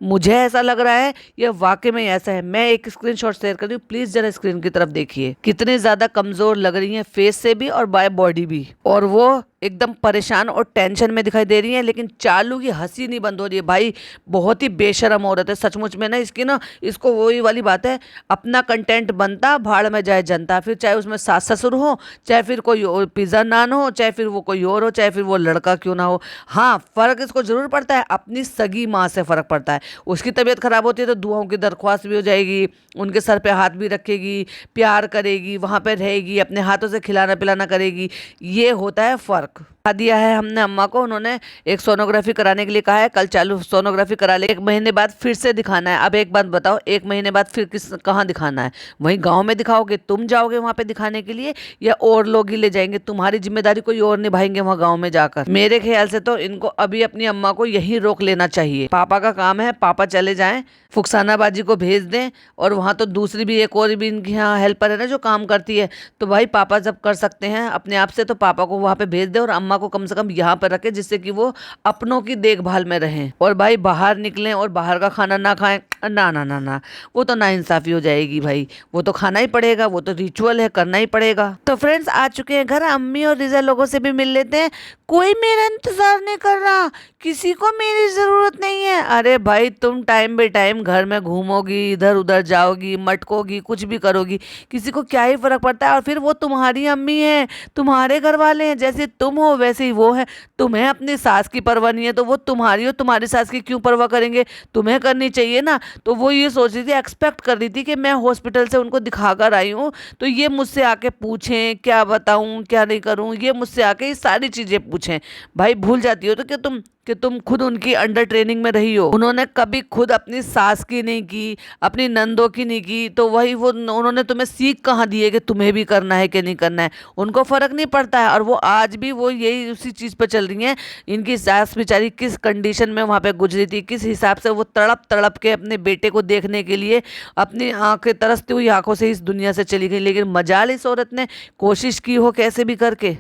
मुझे ऐसा लग रहा है ये वाकई में ऐसा है। मैं एक स्क्रीनशॉट शेयर कर रही हूँ, प्लीज जरा स्क्रीन की तरफ देखिए, कितनी ज्यादा कमजोर लग रही है फेस से भी और बाय बॉडी भी, और वो एकदम परेशान और टेंशन में दिखाई दे रही है। लेकिन चालू की हंसी नहीं बंद हो रही है। भाई बहुत ही बेशरम औरत है सचमुच में ना, इसकी ना, इसको वही वाली बात है, अपना कंटेंट बनता भाड़ में जाए जनता, फिर चाहे उसमें सास ससुर हो, चाहे फिर कोई और पिज्जा नान हो, चाहे फिर वो कोई और हो, चाहे फिर वो लड़का क्यों ना हो। हाँ, फर्क इसको जरूर पड़ता है, अपनी सगी माँ से फर्क पड़ता है। उसकी तबीयत खराब होती है तो दुआओं की दरख्वास्त भी हो जाएगी, उनके सर पे हाथ भी रखेगी, प्यार करेगी, वहां पे रहेगी, अपने हाथों से खिलाना पिलाना करेगी। ये होता है फर्क। दिया है हमने अम्मा को, उन्होंने एक सोनोग्राफी कराने के लिए कहा है, कल चालू सोनोग्राफी करा ले, 1 महीने बाद फिर से दिखाना है। अब एक बात बताओ, 1 महीने बाद फिर कहाँ दिखाना है? वहीं गांव में दिखाओगे? तुम जाओगे वहां पे दिखाने के लिए या और लोग ही ले जाएंगे? तुम्हारी जिम्मेदारी कोई और निभाएंगे वहां गाँव में जाकर? मेरे ख्याल से तो इनको अभी अपनी अम्मा को यही रोक लेना चाहिए। पापा का काम है, पापा चले जाएं, फुकसाना बाजी को भेज दें, और वहां तो दूसरी भी एक और भी इनकी यहाँ हेल्पर है ना जो काम करती है, तो भाई पापा जब कर सकते हैं अपने आप से तो पापा को वहां पे भेज दे और अम्मा को कम से कम यहाँ पर रखे, जिससे कि वो अपनों की देखभाल में रहें। और भाई बाहर निकलें और बाहर का खाना ना खाएं, ना ना ना ना, वो तो नाइंसाफी हो जाएगी भाई, वो तो खाना ही पड़ेगा, वो तो रिचुअल है, करना ही पड़ेगा। तो फ्रेंड्स आ चुके हैं घर, अम्मी और रिजा लोगों से भी मिल लेते हैं। कोई मेरा इंतजार नहीं कर रहा, किसी को मेरी जरूरत नहीं है। अरे भाई तुम टाइम बे टाइम घर में घूमोगी, इधर उधर जाओगी, मटकोगी, कुछ भी करोगी, किसी को क्या ही फर्क पड़ता है। और फिर वो तुम्हारी अम्मी है, तुम्हारे घर वाले हैं, जैसे तुम हो वैसे ही वो है। तुम्हें अपनी सास की परवाह नहीं है तो वो तुम्हारी हो, तुम्हारी सास की क्यों परवाह करेंगे? तुम्हें करनी चाहिए ना। तो वो ये सोच रही थी, एक्सपेक्ट कर रही थी कि मैं हॉस्पिटल से उनको दिखा कर आई हूँ तो ये मुझसे आके पूछें क्या बताऊँ क्या नहीं करूँ, ये मुझसे आके ये सारी चीजें पूछें। भाई भूल जाती हो तो कि तुम खुद उनकी अंडर ट्रेनिंग में रही हो। उन्होंने कभी खुद अपनी सास की नहीं की, अपनी नंदों की नहीं की, तो वही वो उन्होंने तुम्हें सीख कहाँ दी है कि तुम्हें भी करना है कि नहीं करना है? उनको फर्क नहीं पड़ता है। और वो आज भी वो यही उसी चीज पर चल रही हैं। इनकी सास बेचारी किस कंडीशन में वहां पे गुजरी थी, किस हिसाब से वो तड़प तड़प के अपने बेटे को देखने के लिए अपनी आंखें तरसती हुई आंखों से इस दुनिया से चली गई। लेकिन मजाल इस औरत ने कोशिश की हो कैसे भी करके,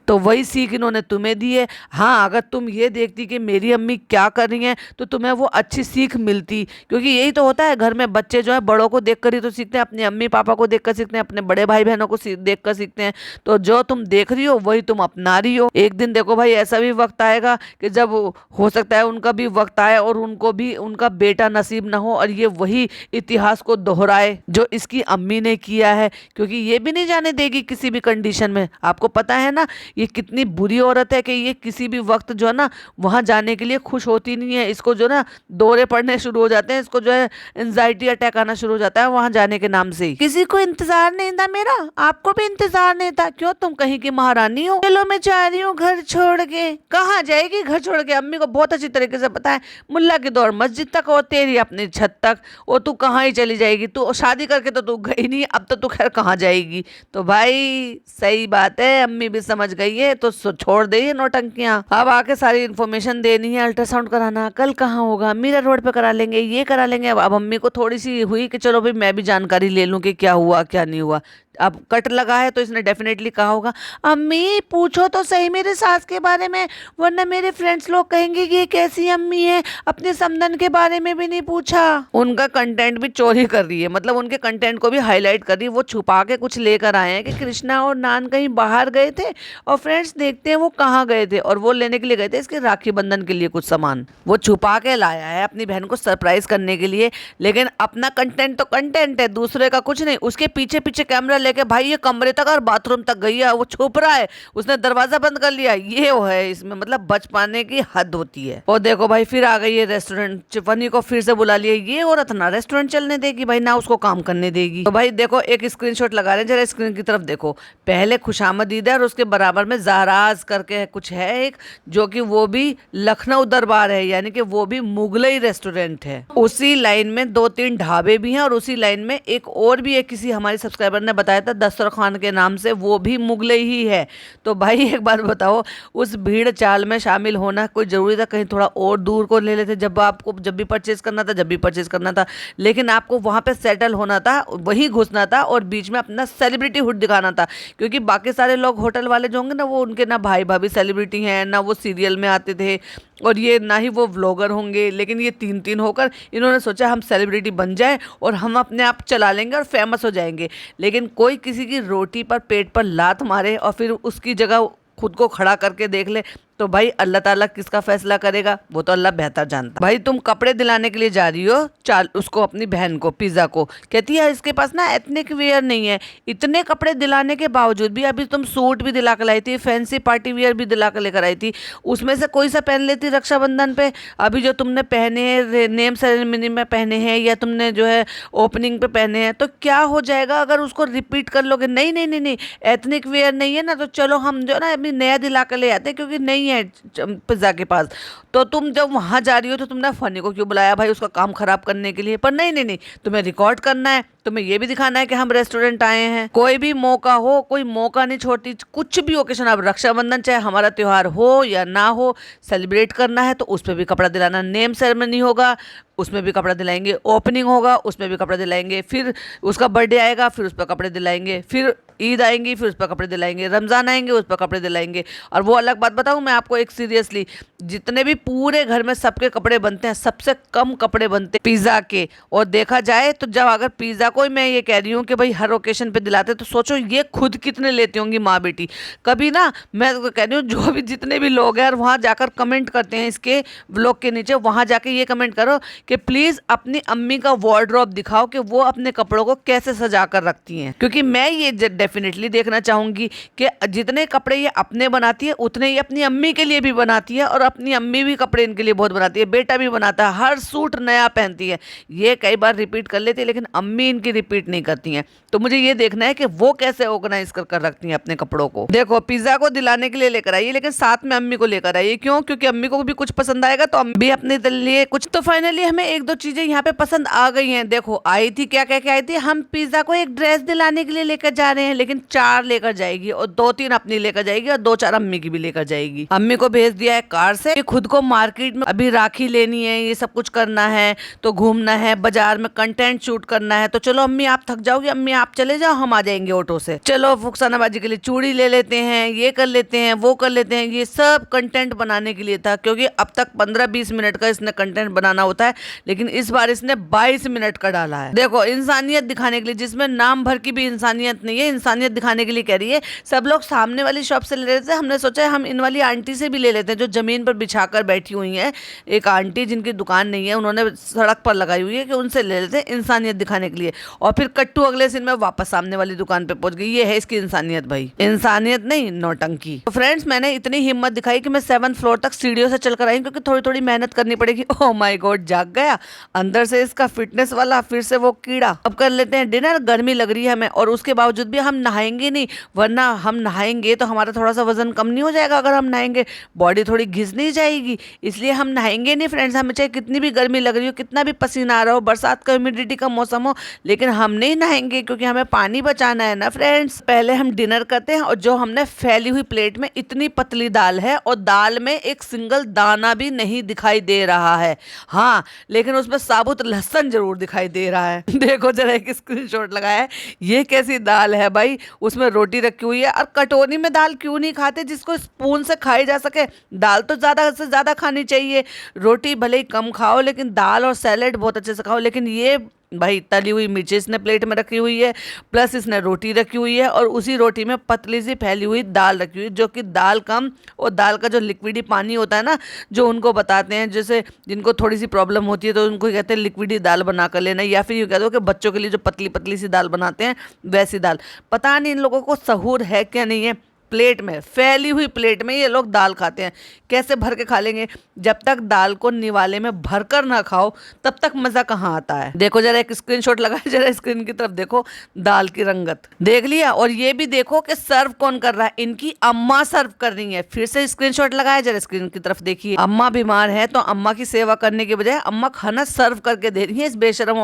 तो वही सीख इन्होंने तुम्हें दी है। हाँ, अगर तुम ये देखती कि मेरी अम्मी क्या कर रही हैं तो तुम्हें वो अच्छी सीख मिलती, क्योंकि यही तो होता है घर में, बच्चे जो है बड़ों को देखकर ही तो सीखते हैं, अपने अम्मी पापा को देखकर सीखते हैं, अपने बड़े भाई बहनों को देखकर सीखते हैं। तो जो तुम देख रही हो वही तुम अपना रही हो। एक दिन देखो भाई ऐसा भी वक्त आएगा कि जब हो सकता है उनका भी वक्त आए और उनको भी उनका बेटा नसीब ना हो और ये वही इतिहास को दोहराए जो इसकी अम्मी ने किया है, क्योंकि ये भी नहीं जाने देगी किसी भी कंडीशन में। आपको पता है ना, ये कितनी बुरी औरत है कि ये किसी भी वक्त जो है ना वहां जाने के लिए खुश होती नहीं है। इसको जो ना दौरे पड़ने शुरू हो जाते हैं, इसको जो है एंजाइटी अटैक आना शुरू हो जाता है वहां जाने के नाम से ही। किसी को इंतजार नहीं था मेरा, आपको भी इंतजार नहीं था? क्यों, तुम कहीं की महारानी हो? चलो मैं जा रही हूँ घर छोड़ के। कहाँ जाएगी घर छोड़ के? अम्मी को बहुत अच्छी तरीके से पता है, मुल्ला की दौड़ मस्जिद तक और तेरी अपनी छत तक। और तू कहाँ ही चली जाएगी? तू शादी करके तो तू गई नहीं, अब तो तू खैर कहाँ जाएगी? तो भाई सही बात है, अम्मी भी समझ गई है तो छोड़ दे ये नौटंकियां। अब आके सारी इन्फॉर्मेशन देनी है, अल्ट्रासाउंड कराना कल कहाँ होगा, मीरा रोड पे करा लेंगे, ये करा लेंगे। अब अम्मी को थोड़ी सी हुई कि चलो भाई मैं भी जानकारी ले लूं कि क्या हुआ क्या नहीं हुआ। अब कट लगा है तो इसने डेफिनेटली कहा होगा, अम्मी पूछो तो सही मेरे सास के बारे में, वरना मेरे फ्रेंड्स लोग कहेंगे कि ये कैसी अम्मी है, अपने समधन के बारे में भी नहीं पूछा। उनका कंटेंट भी चोरी कर रही है, मतलब उनके कंटेंट को भी हाईलाइट कर रही है। वो छुपा के कुछ लेकर आए हैं कि कृष्णा और नान कहीं बाहर गए थे और फ्रेंड्स देखते हैं वो कहाँ गए थे, और वो लेने के लिए गए थे इसके राखी बंधन के लिए कुछ सामान। वो छुपा के लाया है अपनी बहन को सरप्राइज करने के लिए, लेकिन अपना कंटेंट तो कंटेंट है, दूसरे का कुछ नहीं। उसके पीछे पीछे कैमरा लेके भाई ये कमरे तक और बाथरूम तक गई है, वो छुप रहा है, उसने दरवाजा बंद कर लिया। ये वो है इसमें, मतलब बच पाने की हद होती है। और देखो भाई फिर आ गई है रेस्टोरेंट, फनी को फिर से बुला लिया। ये औरत ना रेस्टोरेंट चलने देगी भाई, ना उसको काम करने देगी। तो भाई देखो एक स्क्रीनशॉट लगा रहे हैं, जरा स्क्रीन की तरफ देखो। पहले खुशामदीद है और उसके बराबर में जहराज करके कुछ है एक, जो कि वो भी लखनऊ दरबार है, यानी कि वो भी मुगलई रेस्टोरेंट है। उसी लाइन में 2-3 ढाबे भी हैं और उसी लाइन में एक और भी है, किसी हमारी सब्सक्राइबर ने बताया था दस्तरखान के नाम से, वो भी मुगलई ही है। तो भाई एक बात बताओ, उस भीड़ चाल में शामिल होना कोई जरूरी था? कहीं थोड़ा और दूर को ले लेते, जब आपको जब भी परचेज करना था, लेकिन आपको वहां पे सेटल होना था, वही घुसना था और बीच में अपना सेलिब्रिटी हुड दिखाना था। क्योंकि बाकी सारे लोग होटल वाले जो होंगे ना, वो उनके ना भाई भाभी सेलिब्रिटी हैं, ना वो सीरियल में आते थे, और ये ना ही वो व्लॉगर होंगे। लेकिन ये 3 होकर इन्होंने सोचा हम सेलिब्रिटी बन जाए और हम अपने आप चला लेंगे और फेमस हो जाएंगे। लेकिन कोई किसी की रोटी पर पेट पर लात मारे और फिर उसकी जगह खुद को खड़ा करके देख ले, तो भाई अल्लाह ताला किसका फैसला करेगा वो तो अल्लाह बेहतर जानता। भाई तुम कपड़े दिलाने के लिए जा रही हो, चाल उसको अपनी बहन को, पिज़्ज़ा को, कहती है इसके पास ना एथनिक वेयर नहीं है। इतने कपड़े दिलाने के बावजूद भी, अभी तुम सूट भी दिला कर लाई थी, फैंसी पार्टी वेयर भी दिला कर लेकर आई थी, उसमें से कोई सा पहन लेती रक्षाबंधन पे। अभी जो तुमने पहने हैं नेम सेरेमनी में पहने हैं या तुमने जो है ओपनिंग पे पहने हैं, तो क्या हो जाएगा अगर उसको रिपीट कर लोगे? नहीं नहीं नहीं नहीं, एथनिक वेयर नहीं है ना, तो चलो हम जो ना अभी नया दिला कर ले आते हैं, क्योंकि नहीं है पिज्जा के पास। तो तुम जब वहां जा रही हो तो तुमने फनी को क्यों बुलाया भाई, उसका काम खराब करने के लिए? पर नहीं नहीं नहीं, तुम्हें रिकॉर्ड करना है, तुम्हें ये भी दिखाना है कि हम रेस्टोरेंट आए हैं। कोई भी मौका हो, कोई मौका नहीं छोड़ती, कुछ भी ओकेशन, अब रक्षाबंधन चाहे हमारा त्योहार हो या ना हो, सेलिब्रेट करना है तो उस पर भी कपड़ा दिलाना। नेम सेरेमनी होगा उसमें भी कपड़ा दिलाएंगे, ओपनिंग होगा उसमें भी कपड़ा दिलाएंगे, फिर उसका बर्थडे आएगा फिर उस पर कपड़े दिलाएंगे, फिर ईद आएंगी फिर उस पर कपड़े दिलाएंगे, रमज़ान आएंगे उस पर कपड़े दिलाएंगे। और वो अलग बात बताऊं मैं आपको एक सीरियसली, जितने भी पूरे घर में सबके कपड़े बनते हैं, सबसे कम कपड़े बनते हैं पिज़्ज़ा के। और देखा जाए तो जब अगर पिज़्ज़ा को मैं ये कह रही हूँ कि भाई हर ओकेशन पे दिलाते, तो सोचो ये खुद कितने लेती होंगी माँ बेटी। कभी ना मैं तो कह रही हूँ जो भी जितने भी लोग हैं और वहाँ जाकर कमेंट करते हैं इसके व्लॉग के नीचे, वहाँ जाके ये कमेंट करो कि प्लीज़ अपनी अम्मी का वार्डरोब दिखाओ कि वो अपने कपड़ों को कैसे सजा कर रखती हैं। क्योंकि मैं ये डेफिनेटली देखना चाहूँगी कि जितने कपड़े ये अपने बनाती है उतने ही अपनी अम्मी के लिए भी बनाती है, और अपनी अम्मी भी कपड़े इनके लिए बहुत बनाती है, बेटा भी बनाता है, हर सूट नया पहनती है। ये कई बार रिपीट कर लेती है लेकिन अम्मी इनकी रिपीट नहीं करती हैं। तो मुझे ये देखना है कि वो कैसे ऑर्गेनाइज कर रखती हैं अपने कपड़ों को। देखो पिज़्ज़ा को दिलाने के लिए लेकर आइए, लेकिन साथ में अम्मी को लेकर आइए। क्यों? क्योंकि अम्मी को भी कुछ पसंद आएगा तो अम्मी भी अपने लिए कुछ। तो फाइनली हमें 1-2 चीजें यहाँ पे पसंद आ गई हैं। देखो आई थी, क्या कह के आई थी, हम पिज़्ज़ा को एक ड्रेस दिलाने के लिए लेकर जा रहे हैं, लेकिन 4 लेकर जाएगी और 2-3 अपनी लेकर जाएगी और 2-4 अम्मी की भी लेकर जाएगी। अम्मी को भेज दिया है कार से, खुद को मार्केट में अभी राखी लेनी है, ये सब कुछ करना है, तो घूमना है, बाजार में कंटेंट शूट करना है। तो चलो अम्मी आप थक जाओगी, अम्मी आप चले जाओ, हम आ जाएंगे ऑटो से। चलो फुकसानाबाजी के लिए चूड़ी ले लेते हैं, ये कर लेते हैं, वो कर लेते हैं। ये सब कंटेंट बनाने के लिए था, क्योंकि अब तक 15-20 मिनट का इसने कंटेंट बनाना होता है, लेकिन इस बार इसने 22 मिनट का डाला है। देखो इंसानियत दिखाने के लिए, जिसमें नाम भर की भी इंसानियत नहीं है, इंसानियत दिखाने के लिए कह रही है। सब लोग सामने वाली शॉप से ले रहे थे, हमने सोचा हम इन वाली आंटी से भी ले लेते हैं जो जमीन पर बिछाकर बैठी हुई है। एक आंटी जिनकी दुकान नहीं है, उन्होंने सड़क पर लगाई हुई है, कि उनसे ले लेते हैं इंसानियत दिखाने के लिए। और फिर कट्टू अगले सीन में वापस सामने वाली दुकान पे पहुंच गई। ये है इसकी इंसानियत भाई, इंसानियत नहीं नौटंकी। तो फ्रेंड्स मैंने इतनी हिम्मत दिखाई कि मैं 7th फ्लोर तक सीढ़ियों से चलकर आई, क्योंकि थोड़ी थोड़ी मेहनत करनी पड़ेगी। ओह माय गॉड, जाग गया अंदर से इसका फिटनेस वाला फिर से वो कीड़ा। अब कर लेते हैं डिनर, गर्मी लग रही है हमें, और उसके बावजूद भी हम नहाएंगे नहीं, वरना हम नहाएंगे तो हमारा थोड़ा सा वजन कम नहीं हो जाएगा? अगर हम नहाएंगे बॉडी थोड़ी घिस नहीं जाएगी? इसलिए हम नहाएंगे नहीं फ्रेंड्स। हमें चाहे कितनी भी गर्मी लग रही हो, कितना भी पसीना आ रहा हो, बरसात का ह्यूमिडिटी का मौसम हो, लेकिन हम नहीं नहाएंगे, क्योंकि हमें पानी बचाना है ना फ्रेंड्स। पहले हम डिनर करते हैं, और जो हमने फैली हुई प्लेट में इतनी पतली दाल है, और दाल में एक सिंगल दाना भी नहीं दिखाई दे रहा है। हाँ, लेकिन उसमें साबुत लहसुन जरूर दिखाई दे रहा है। देखो जरा एक स्क्रीनशॉट लगाया है, ये कैसी दाल है भाई? उसमें रोटी रखी हुई है, और कटोरी में दाल क्यों नहीं खाते जिसको स्पून से खाई जा सके? दाल तो ज़्यादा से ज़्यादा खानी चाहिए, रोटी भले ही कम खाओ, लेकिन दाल और सैलेड बहुत अच्छे से खाओ। लेकिन ये भाई तली हुई मिर्ची इसने प्लेट में रखी हुई है, प्लस इसने रोटी रखी हुई है, और उसी रोटी में पतली सी फैली हुई दाल रखी हुई है, जो कि दाल कम, और दाल का जो लिक्विडी पानी होता है ना, जो उनको बताते हैं, जैसे जिनको थोड़ी सी प्रॉब्लम होती है तो उनको कहते हैं लिक्विडी दाल बना कर लेना, या फिर यूँ कह दो कि बच्चों के लिए जो पतली पतली सी दाल बनाते हैं वैसी दाल। पता नहीं इन लोगों को सहूर है क्या नहीं है, प्लेट में, फैली हुई प्लेट में ये लोग दाल खाते हैं। कैसे भर के खा लेंगे? जब तक दाल को निवाले में भरकर ना खाओ तब तक मजा कहाँ आता है। देखो जरा एक स्क्रीनशॉट लगाए, जरा स्क्रीन की तरफ देखो, दाल की रंगत देख लिया। और ये भी देखो कि सर्व कौन कर रहा है, इनकी अम्मा सर्व कर रही है। फिर से स्क्रीनशॉट लगाया, जरा स्क्रीन की तरफ देखिए। अम्मा बीमार है तो अम्मा की सेवा करने के बजाय अम्मा खाना सर्व करके दे रही है इस बेशरम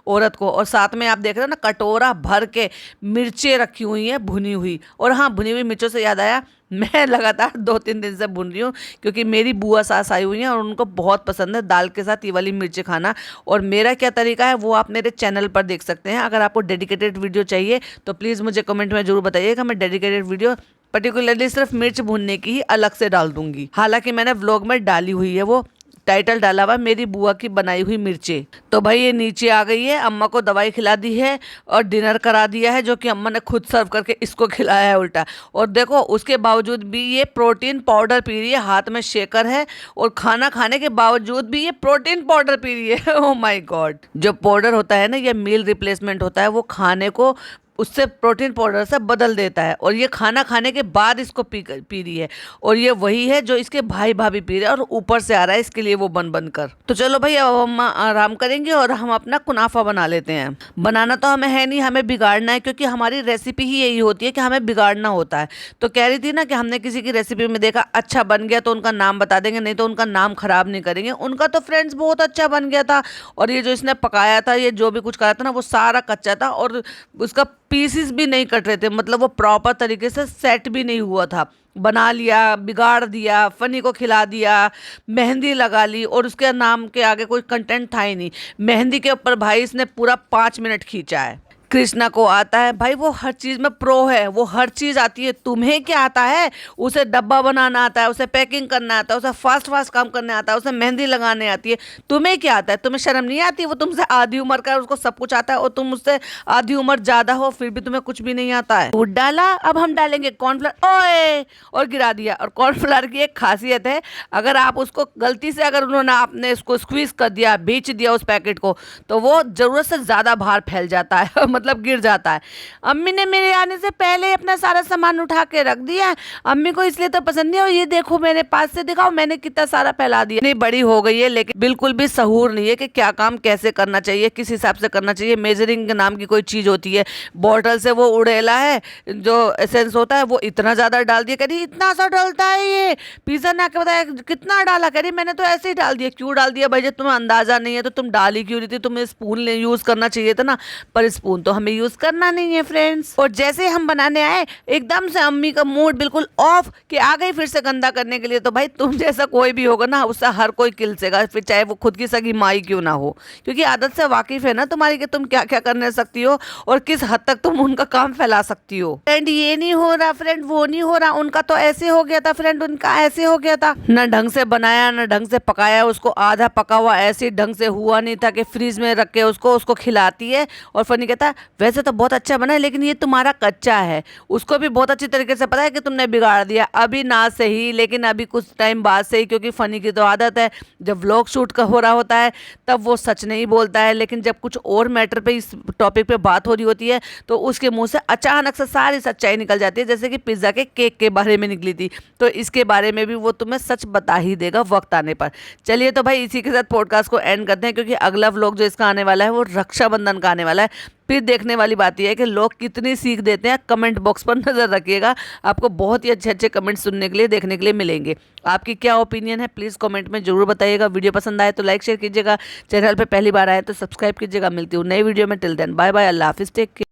औरत को। और साथ में आप देख रहे हो ना, कटोरा भर के मिर्चें रखी हुई हैं भुनी हुई। और हाँ, भुनी हुई मिर्चों से याद आया, मैं लगातार 2-3 दिन से भून रही हूँ, क्योंकि मेरी बुआ सास आई हुई हैं और उनको बहुत पसंद है दाल के साथ ये वाली मिर्ची खाना। और मेरा क्या तरीका है वो आप मेरे चैनल पर देख सकते हैं। अगर आपको डेडिकेटेड वीडियो चाहिए तो प्लीज़ मुझे कमेंट में जरूर बताइएगा, मैं डेडिकेटेड वीडियो पर्टिकुलरली सिर्फ मिर्च भूनने की ही अलग से डाल दूंगी। हालांकि मैंने व्लॉग में डाली हुई है, वो टाइटल डाला हुआ मेरी बुआ की बनाई हुई मिर्चें। तो भाई ये नीचे आ गई है, अम्मा को दवाई खिला दी है और डिनर करा दिया है, जो कि अम्मा ने खुद सर्व करके इसको खिलाया है उल्टा। और देखो उसके बावजूद भी ये प्रोटीन पाउडर पी रही है, हाथ में शेकर है, और खाना खाने के बावजूद भी ये प्रोटीन पाउडर पी रही है। ओह माय गॉड, जो पाउडर होता है ना, ये मील रिप्लेसमेंट होता है, वो खाने को उससे प्रोटीन पाउडर से बदल देता है, और ये खाना खाने के बाद इसको पी रही है। और ये वही है जो इसके भाई भाभी पी रहे हैं, और ऊपर से आ रहा है इसके लिए वो बन कर। तो चलो भाई अब हम आराम करेंगे और हम अपना कुनाफा बना लेते हैं। बनाना तो हमें है नहीं, हमें बिगाड़ना है, क्योंकि हमारी रेसिपी ही यही होती है कि हमें बिगाड़ना होता है। तो कह रही थी ना कि हमने किसी की रेसिपी में देखा अच्छा बन गया तो उनका नाम बता देंगे, नहीं तो उनका नाम खराब नहीं करेंगे। उनका तो फ्रेंड्स बहुत अच्छा बन गया था, और ये जो इसने पकाया था, ये जो भी कुछ करा था ना, वो सारा कच्चा था, और उसका पीसेस भी नहीं कट रहे थे, मतलब वो प्रॉपर तरीके से सेट भी नहीं हुआ था। बना लिया, बिगाड़ दिया, फनी को खिला दिया, मेहंदी लगा ली, और उसके नाम के आगे कोई कंटेंट था ही नहीं। मेहंदी के ऊपर भाई इसने पूरा 5 मिनट खींचा है। कृष्णा को आता है भाई, वो हर चीज़ में प्रो है, वो हर चीज़ आती है। तुम्हें क्या आता है? उसे डब्बा बनाना आता है, उसे पैकिंग करना आता है, उसे फास्ट काम करने आता है, उसे मेहंदी लगाने आती है। तुम्हें क्या आता है? तुम्हें शर्म नहीं आती? वो तुमसे आधी उम्र का है, उसको सब कुछ आता है, और तुम उससे आधी उम्र ज़्यादा हो, फिर भी तुम्हें कुछ भी नहीं आता है। दूध डाला, अब हम डालेंगे कॉर्नफ्लावर, ओए, और गिरा दिया। और कॉर्नफ्लावर की एक खासियत है, अगर आप उसको गलती से, अगर उन्होंने आपने इसको स्क्वीज कर दिया, बेच दिया उस पैकेट को, तो वो ज़रूरत से ज़्यादा बाहर फैल जाता है, मतलब गिर जाता है। अम्मी ने मेरे आने से पहले अपना सारा सामान उठा के रख दिया है, अम्मी को इसलिए तो पसंद नहीं है। और ये देखो, मेरे पास से दिखाओ मैंने कितना सारा फैला दिया। नहीं, बड़ी हो गई है, लेकिन बिल्कुल भी सहूर नहीं है कि क्या काम कैसे करना चाहिए, किस हिसाब से करना चाहिए। मेजरिंग के नाम की कोई चीज होती है, बॉटल से वो उड़ेला है, जो एसेंस होता है वो इतना ज्यादा डाल दिया, कह रही इतना सा डालता है ये पिज्जा ने आके बताया कितना डाला, कह रही मैंने तो ऐसे ही डाल दिया। क्यों डाल दिया भाई? जब तुम्हें अंदाजा नहीं है तो तुम डाल ही क्यों रही थी? तुम्हें स्पून यूज करना चाहिए था ना, पर स्पून तो हमें यूज करना नहीं है फ्रेंड्स। और जैसे हम बनाने आए, एकदम से अम्मी का मूड बिल्कुल ऑफ कि आ गई फिर से गंदा करने के लिए। तो भाई तुम जैसा कोई भी होगा ना, उससे हर कोई किलसेगा, फिर चाहे वो खुद की सगी माई क्यों ना हो, क्योंकि आदत से वाकिफ है ना तुम्हारी कि तुम क्या क्या करने सकती हो और किस हद तक तुम उनका काम फैला सकती हो। फ्रेंड ये नहीं हो रहा, फ्रेंड वो नहीं हो रहा, उनका तो ऐसे हो गया था, फ्रेंड उनका ऐसे हो गया था। न ढंग से बनाया, न ढंग से पकाया, उसको आधा पका हुआ ऐसे ढंग से हुआ नहीं था कि फ्रीज में रख के उसको खिलाती है। और फनी कहता है वैसे तो बहुत अच्छा बना है लेकिन ये तुम्हारा कच्चा है। उसको भी बहुत अच्छी तरीके से पता है कि तुमने बिगाड़ दिया, अभी ना सही लेकिन अभी कुछ टाइम बाद सही, क्योंकि फनी की तो आदत है, जब व्लॉग शूट का हो रहा होता है तब वो सच नहीं बोलता है, लेकिन जब कुछ और मैटर पे इस टॉपिक पे बात हो रही होती है तो उसके मुंह से अचानक से सारी सच्चाई निकल जाती है, जैसे कि पिज्ज़ा के केक के बारे में निकली थी। तो इसके बारे में भी वो तुम्हें सच बता ही देगा वक्त आने पर। चलिए तो भाई इसी के साथ पॉडकास्ट को एंड करते हैं, क्योंकि अगला व्लॉग जो इसका आने वाला है वो रक्षाबंधन का आने वाला है। फिर देखने वाली बात यह है कि लोग कितनी सीख देते हैं। कमेंट बॉक्स पर नज़र रखिएगा, आपको बहुत ही अच्छे अच्छे कमेंट सुनने के लिए देखने के लिए मिलेंगे। आपकी क्या ओपिनियन है प्लीज़ कमेंट में जरूर बताइएगा। वीडियो पसंद आए तो लाइक शेयर कीजिएगा, चैनल पर पहली बार आए तो सब्सक्राइब कीजिएगा। मिलती हूँ नई वीडियो में, टिल देन बाय बाय, अल्लाह हाफिज़, टेक केयर।